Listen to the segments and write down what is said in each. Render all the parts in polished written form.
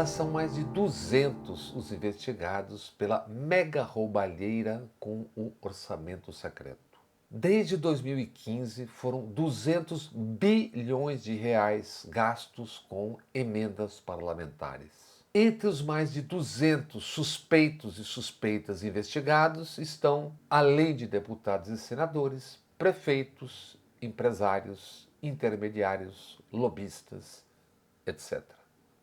são mais de 200 os investigados pela mega roubalheira com o orçamento secreto. Desde 2015, foram 200 bilhões de reais gastos com emendas parlamentares. Entre os mais de 200 suspeitos e suspeitas investigados estão, além de deputados e senadores, prefeitos, empresários, intermediários, lobistas, etc.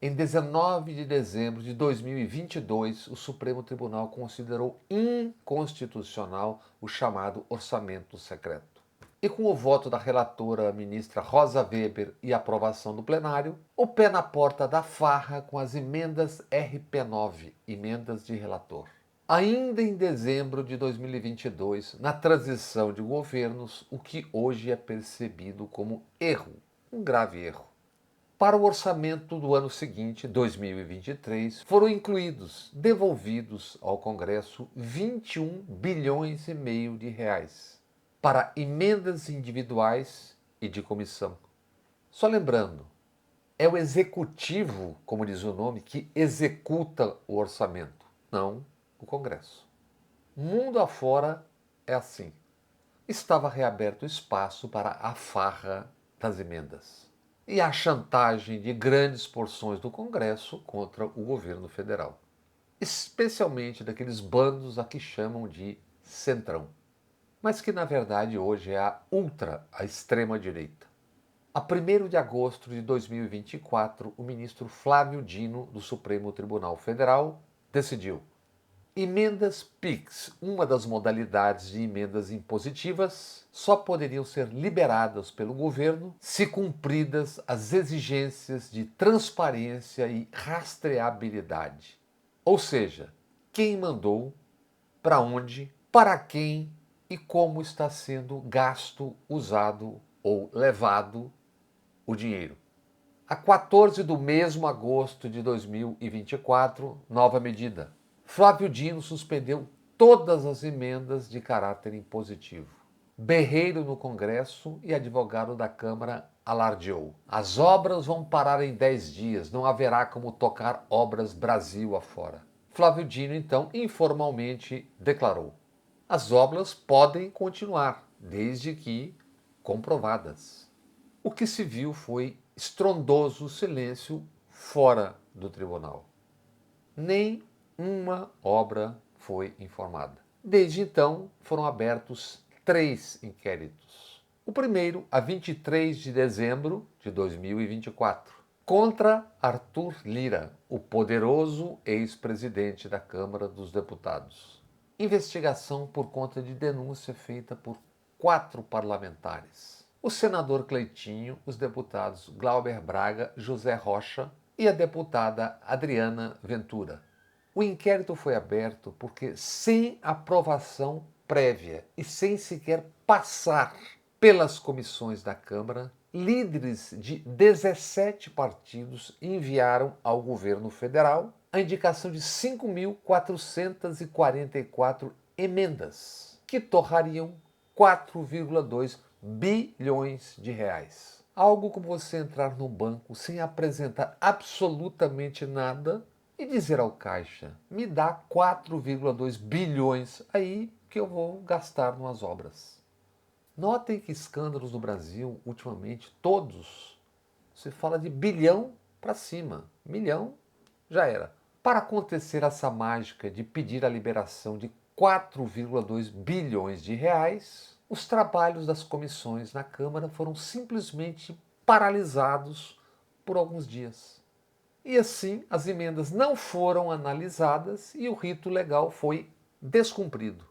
Em 19 de dezembro de 2022, o Supremo Tribunal considerou inconstitucional o chamado orçamento secreto. E com o voto da relatora ministra Rosa Weber e aprovação do plenário, o pé na porta da farra com as emendas RP9, emendas de relator. Ainda em dezembro de 2022, na transição de governos, o que hoje é percebido como erro, um grave erro. Para o orçamento do ano seguinte, 2023, foram incluídos, devolvidos ao Congresso 21 bilhões e meio de reais para emendas individuais e de comissão. Só lembrando, é o executivo, como diz o nome, que executa o orçamento, não o Congresso. Mundo afora é assim. Estava reaberto o espaço para a farra das emendas e a chantagem de grandes porções do Congresso contra o governo federal, especialmente daqueles bandos a que chamam de centrão, mas que na verdade hoje é a extrema-direita. A 1º de agosto de 2024, o ministro Flávio Dino, do Supremo Tribunal Federal, decidiu: emendas PIX, uma das modalidades de emendas impositivas, só poderiam ser liberadas pelo governo se cumpridas as exigências de transparência e rastreabilidade. Ou seja, quem mandou, para onde, para quem e como está sendo gasto, usado ou levado o dinheiro. A 14 do mesmo agosto de 2024, nova medida. Flávio Dino suspendeu todas as emendas de caráter impositivo. Berreiro no Congresso e advogado da Câmara alardeou: as obras vão parar em 10 dias, não haverá como tocar obras Brasil afora. Flávio Dino, então, informalmente declarou: as obras podem continuar, desde que comprovadas. O que se viu foi estrondoso silêncio fora do tribunal. Nem uma obra foi informada. Desde então, foram abertos 3 inquéritos. O primeiro, a 23 de dezembro de 2024, contra Arthur Lira, o poderoso ex-presidente da Câmara dos Deputados. Investigação por conta de denúncia feita por 4 parlamentares: o senador Cleitinho, os deputados Glauber Braga, José Rocha e a deputada Adriana Ventura. O inquérito foi aberto porque, sem aprovação prévia e sem sequer passar pelas comissões da Câmara, líderes de 17 partidos enviaram ao governo federal a indicação de 5.444 emendas, que torrariam 4,2 bilhões de reais. Algo como você entrar no banco sem apresentar absolutamente nada e dizer ao caixa: me dá 4,2 bilhões aí que eu vou gastar nas obras. Notem que escândalos no Brasil, ultimamente, todos, se fala de bilhão para cima. Milhão, já era. Para acontecer essa mágica de pedir a liberação de 4,2 bilhões de reais, os trabalhos das comissões na Câmara foram simplesmente paralisados por alguns dias. E assim, as emendas não foram analisadas e o rito legal foi descumprido.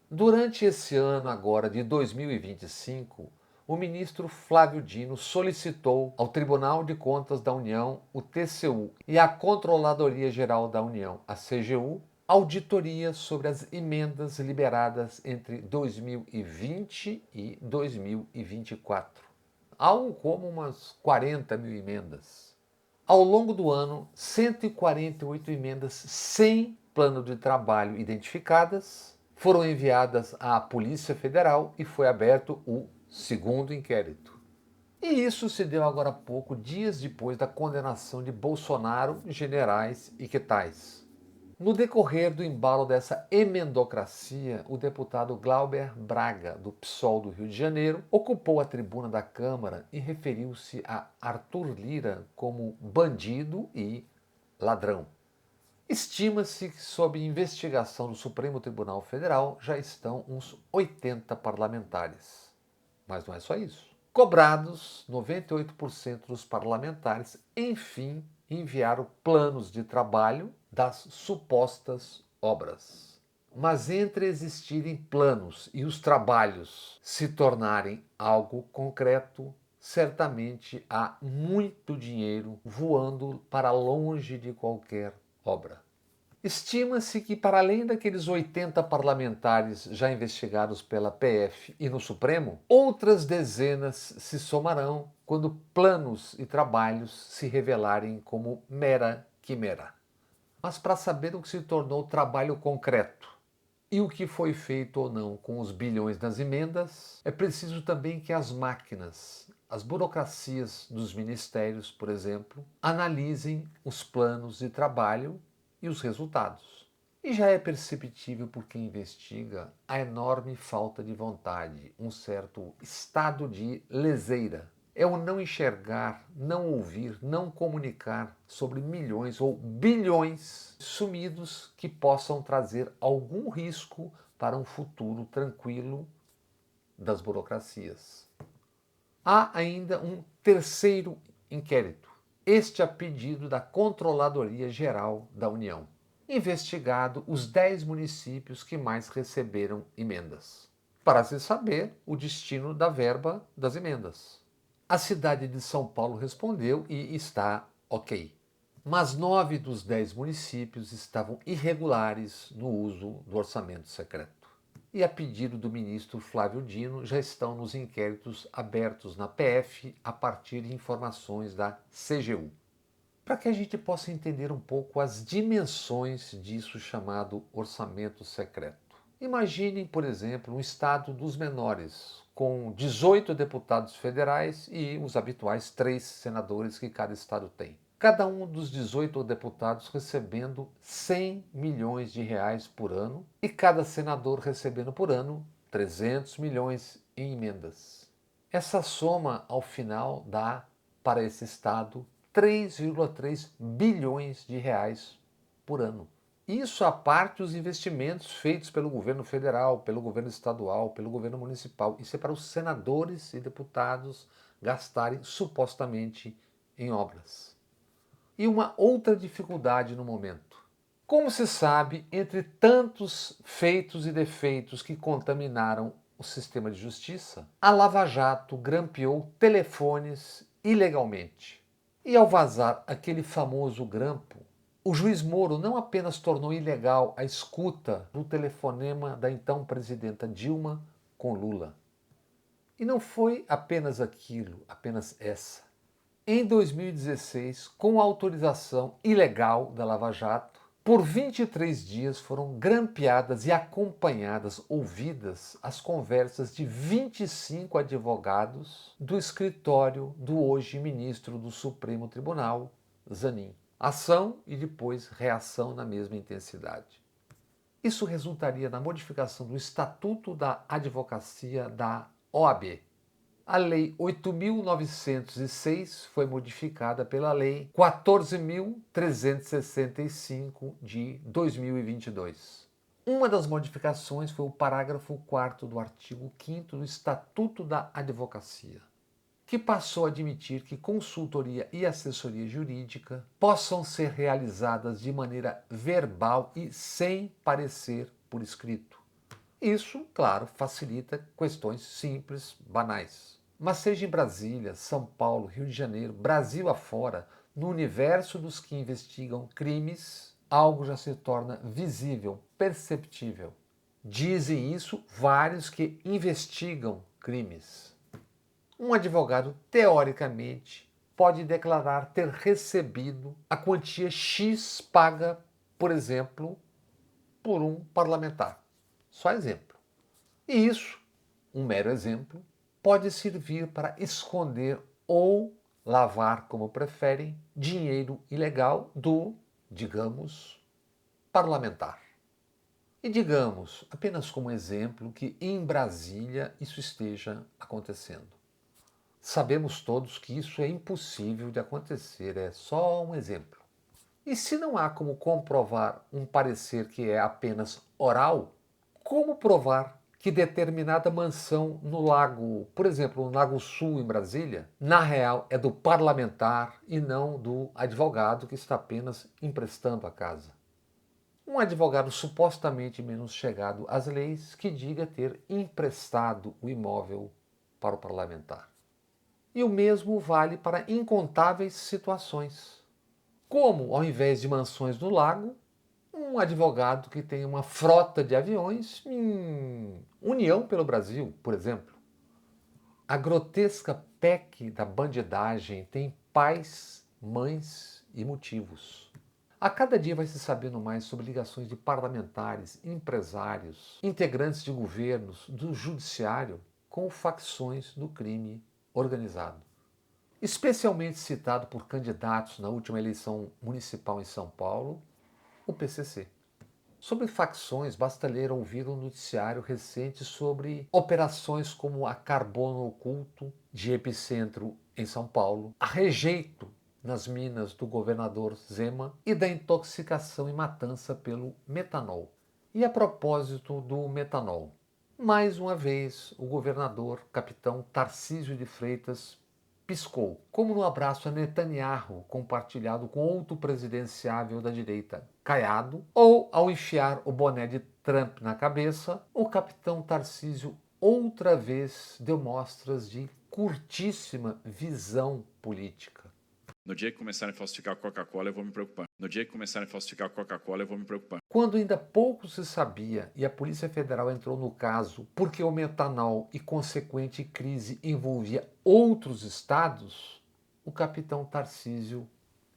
Durante esse ano agora de 2025, o ministro Flávio Dino solicitou ao Tribunal de Contas da União, o TCU, e à Controladoria Geral da União, a CGU, auditoria sobre as emendas liberadas entre 2020 e 2024. Algo como umas 40 mil emendas. Ao longo do ano, 148 emendas sem plano de trabalho identificadas foram enviadas à Polícia Federal e foi aberto o segundo inquérito. E isso se deu agora há pouco, dias depois da condenação de Bolsonaro, generais e que tais. No decorrer do embalo dessa emendocracia, o deputado Glauber Braga, do PSOL do Rio de Janeiro, ocupou a tribuna da Câmara e referiu-se a Arthur Lira como bandido e ladrão. Estima-se que, sob investigação do Supremo Tribunal Federal, já estão uns 80 parlamentares. Mas não é só isso. Cobrados, 98% dos parlamentares, enfim, enviaram planos de trabalho das supostas obras. Mas entre existirem planos e os trabalhos se tornarem algo concreto, certamente há muito dinheiro voando para longe de qualquer obra. Estima-se que, para além daqueles 80 parlamentares já investigados pela PF e no Supremo, outras dezenas se somarão quando planos e trabalhos se revelarem como mera quimera. Mas para saber o que se tornou trabalho concreto e o que foi feito ou não com os bilhões das emendas, é preciso também que as máquinas, as burocracias dos ministérios, por exemplo, analisem os planos de trabalho e os resultados. E já é perceptível por quem investiga a enorme falta de vontade, um certo estado de leseira. É o não enxergar, não ouvir, não comunicar sobre milhões ou bilhões sumidos que possam trazer algum risco para um futuro tranquilo das burocracias. Há ainda um terceiro inquérito, este a pedido da Controladoria Geral da União, investigado os 10 municípios que mais receberam emendas, para se saber o destino da verba das emendas. A cidade de São Paulo respondeu e está ok. Mas 9 dos 10 municípios estavam irregulares no uso do orçamento secreto. E a pedido do ministro Flávio Dino, já estão nos inquéritos abertos na PF a partir de informações da CGU. Para que a gente possa entender um pouco as dimensões disso chamado orçamento secreto. Imaginem, por exemplo, um estado dos menores, com 18 deputados federais e os habituais 3 senadores que cada estado tem. Cada um dos 18 deputados recebendo 100 milhões de reais por ano e cada senador recebendo por ano 300 milhões em emendas. Essa soma, ao final, dá para esse estado 3,3 bilhões de reais por ano. Isso à parte os investimentos feitos pelo governo federal, pelo governo estadual, pelo governo municipal. Isso é para os senadores e deputados gastarem supostamente em obras. E uma outra dificuldade no momento. Como se sabe, entre tantos feitos e defeitos que contaminaram o sistema de justiça, a Lava Jato grampeou telefones ilegalmente. E ao vazar aquele famoso grampo, o juiz Moro não apenas tornou ilegal a escuta do telefonema da então presidenta Dilma com Lula. E não foi apenas aquilo, apenas essa. Em 2016, com a autorização ilegal da Lava Jato, por 23 dias foram grampeadas e acompanhadas, ouvidas, as conversas de 25 advogados do escritório do hoje ministro do Supremo Tribunal, Zanin. Ação e depois reação na mesma intensidade. Isso resultaria na modificação do Estatuto da Advocacia da OAB. A Lei 8.906 foi modificada pela Lei 14.365 de 2022. Uma das modificações foi o parágrafo 4º do artigo 5º do Estatuto da Advocacia, que passou a admitir que consultoria e assessoria jurídica possam ser realizadas de maneira verbal e sem parecer por escrito. Isso, claro, facilita questões simples, banais. Mas seja em Brasília, São Paulo, Rio de Janeiro, Brasil afora, no universo dos que investigam crimes, algo já se torna visível, perceptível. Dizem isso vários que investigam crimes. Um advogado, teoricamente, pode declarar ter recebido a quantia X paga, por exemplo, por um parlamentar. Só exemplo. E isso, um mero exemplo, pode servir para esconder ou lavar, como preferem, dinheiro ilegal do, digamos, parlamentar. E digamos, apenas como exemplo, que em Brasília isso esteja acontecendo. Sabemos todos que isso é impossível de acontecer, é só um exemplo. E se não há como comprovar um parecer que é apenas oral, como provar que determinada mansão no lago, por exemplo, no Lago Sul, em Brasília, na real é do parlamentar e não do advogado que está apenas emprestando a casa? Um advogado supostamente menos chegado às leis que diga ter emprestado o imóvel para o parlamentar. E o mesmo vale para incontáveis situações. Como, ao invés de mansões no lago, um advogado que tem uma frota de aviões em União pelo Brasil, por exemplo. A grotesca PEC da bandidagem tem pais, mães e motivos. A cada dia vai se sabendo mais sobre ligações de parlamentares, empresários, integrantes de governos, do judiciário com facções do crime organizado. Especialmente citado por candidatos na última eleição municipal em São Paulo, o PCC. Sobre facções, basta ler ou ouvir um noticiário recente sobre operações como a Carbono Oculto, de Epicentro em São Paulo, a Rejeito nas minas do governador Zema e da intoxicação e matança pelo metanol. E a propósito do metanol, mais uma vez o governador, capitão Tarcísio de Freitas, piscou, como no abraço a Netanyahu compartilhado com outro presidenciável da direita, Caiado, ou ao enfiar o boné de Trump na cabeça, o capitão Tarcísio outra vez deu mostras de curtíssima visão política. No dia que começarem a falsificar a Coca-Cola, eu vou me preocupar. No dia que começarem a falsificar a Coca-Cola, eu vou me preocupar. Quando ainda pouco se sabia e a Polícia Federal entrou no caso porque o metanol e consequente crise envolvia outros estados, o capitão Tarcísio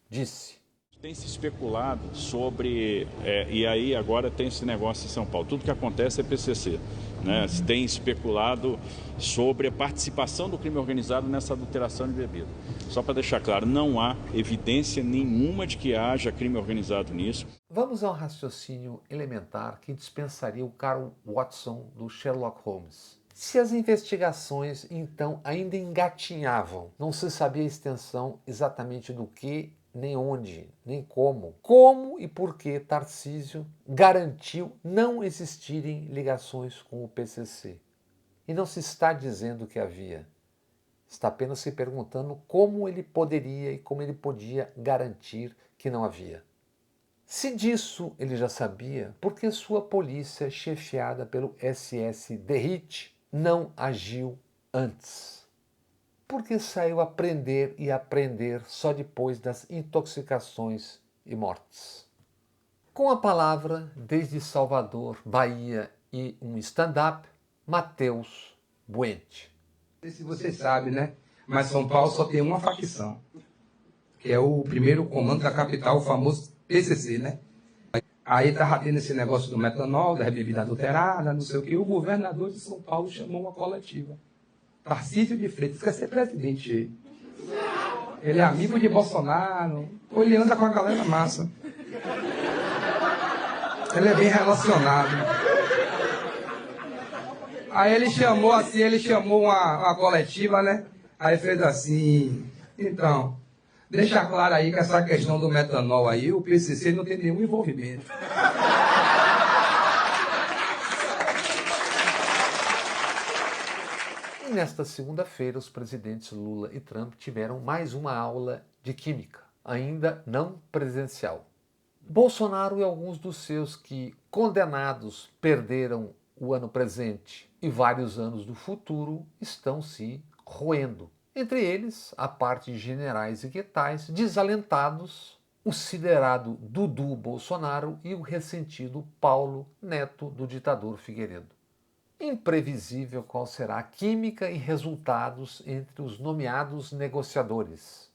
disse: tem se especulado sobre, e aí agora tem esse negócio em São Paulo, tudo que acontece é PCC, né? Se tem especulado sobre a participação do crime organizado nessa adulteração de bebida. Só para deixar claro, não há evidência nenhuma de que haja crime organizado nisso. Vamos ao raciocínio elementar que dispensaria o Carl Watson do Sherlock Holmes. Se as investigações então ainda engatinhavam, não se sabia a extensão exatamente do que, nem onde, nem como. Como e por que Tarcísio garantiu não existirem ligações com o PCC? E não se está dizendo que havia. Está apenas se perguntando como ele poderia e como ele podia garantir que não havia. Se disso ele já sabia, por que sua polícia, chefiada pelo SS Derrite, não agiu antes? Por que saiu a prender e aprender só depois das intoxicações e mortes? Com a palavra, desde Salvador, Bahia e um stand-up, Matheus Buente. Não sei se você sabe, né? Mas São Paulo só tem uma facção, que é o primeiro comando da capital, o famoso PCC, né? Aí estava tendo esse negócio do metanol, da bebida adulterada, não sei o quê. O governador de São Paulo chamou uma coletiva. Tarcísio de Freitas quer ser presidente. Ele é amigo de Bolsonaro, ou ele anda com a galera massa. Ele é bem relacionado. Aí ele chamou uma coletiva, né? Aí fez assim, então, deixa claro aí que essa questão do metanol aí, o PCC não tem nenhum envolvimento. E nesta segunda-feira, os presidentes Lula e Trump tiveram mais uma aula de química, ainda não presencial. Bolsonaro e alguns dos seus que, condenados, perderam o ano presente e vários anos do futuro, estão se roendo. Entre eles, a parte de generais e guetais desalentados, o siderado Dudu Bolsonaro e o ressentido Paulo, neto do ditador Figueiredo. Imprevisível qual será a química e resultados entre os nomeados negociadores.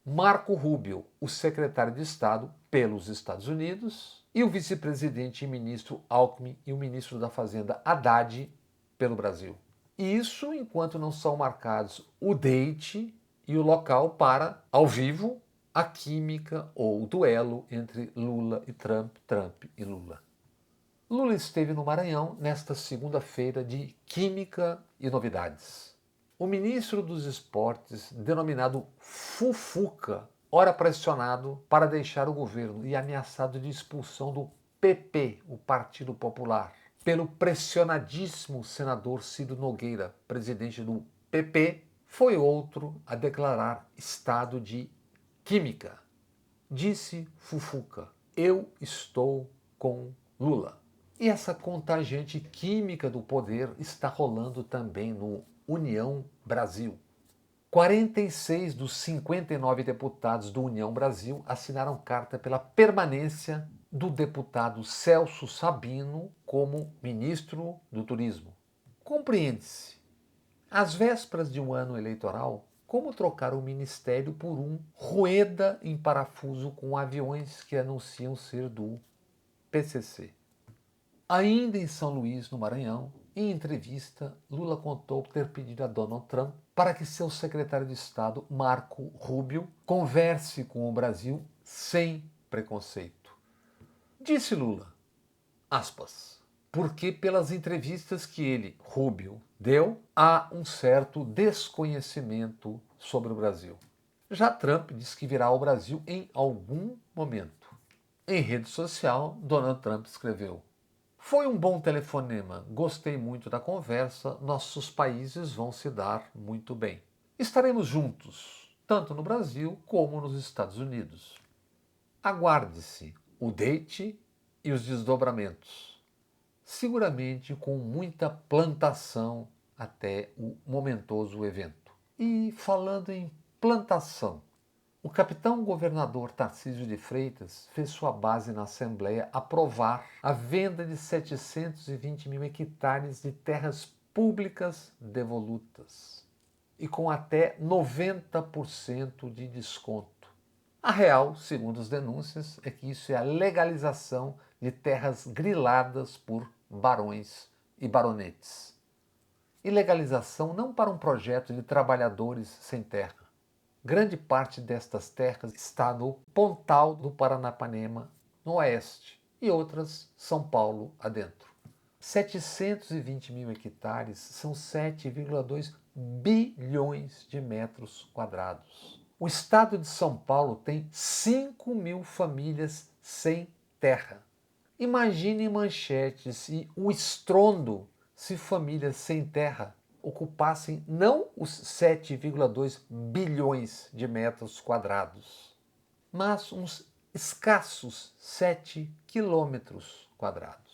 Marco Rubio, o secretário de Estado pelos Estados Unidos, e o vice-presidente e ministro Alckmin e o ministro da Fazenda Haddad pelo Brasil. Isso enquanto não são marcados o date e o local para, ao vivo, a química ou o duelo entre Lula e Trump, Trump e Lula. Lula esteve no Maranhão nesta segunda-feira de Química e Novidades. O ministro dos Esportes, denominado Fufuca, ora pressionado para deixar o governo e ameaçado de expulsão do PP, o Partido Popular, pelo pressionadíssimo senador Ciro Nogueira, presidente do PP, foi outro a declarar estado de química. Disse Fufuca: eu estou com Lula. E essa contagiante química do poder está rolando também no União Brasil. 46 dos 59 deputados do União Brasil assinaram carta pela permanência do deputado Celso Sabino como ministro do Turismo. Compreende-se, às vésperas de um ano eleitoral, como trocar o ministério por um Rueda em parafuso com aviões que anunciam ser do PCC. Ainda em São Luís, no Maranhão, em entrevista, Lula contou ter pedido a Donald Trump para que seu secretário de Estado, Marco Rubio, converse com o Brasil sem preconceito. Disse Lula, aspas, porque pelas entrevistas que ele, Rubio, deu, há um certo desconhecimento sobre o Brasil. Já Trump disse que virá ao Brasil em algum momento. Em rede social, Donald Trump escreveu: foi um bom telefonema, gostei muito da conversa, nossos países vão se dar muito bem. Estaremos juntos, tanto no Brasil como nos Estados Unidos. Aguarde-se o date e os desdobramentos. Seguramente com muita plantação até o momentoso evento. E falando em plantação, o capitão governador Tarcísio de Freitas fez sua base na Assembleia aprovar a venda de 720 mil hectares de terras públicas devolutas e com até 90% de desconto. A real, segundo as denúncias, é que isso é a legalização de terras griladas por barões e baronetes. E legalização não para um projeto de trabalhadores sem terra. Grande parte destas terras está no Pontal do Paranapanema, no oeste, e outras São Paulo adentro. 720 mil hectares são 7,2 bilhões de metros quadrados. O estado de São Paulo tem 5 mil famílias sem terra. Imagine manchetes e o estrondo se famílias sem terra ocupassem não os 7,2 bilhões de metros quadrados, mas uns escassos 7 quilômetros quadrados.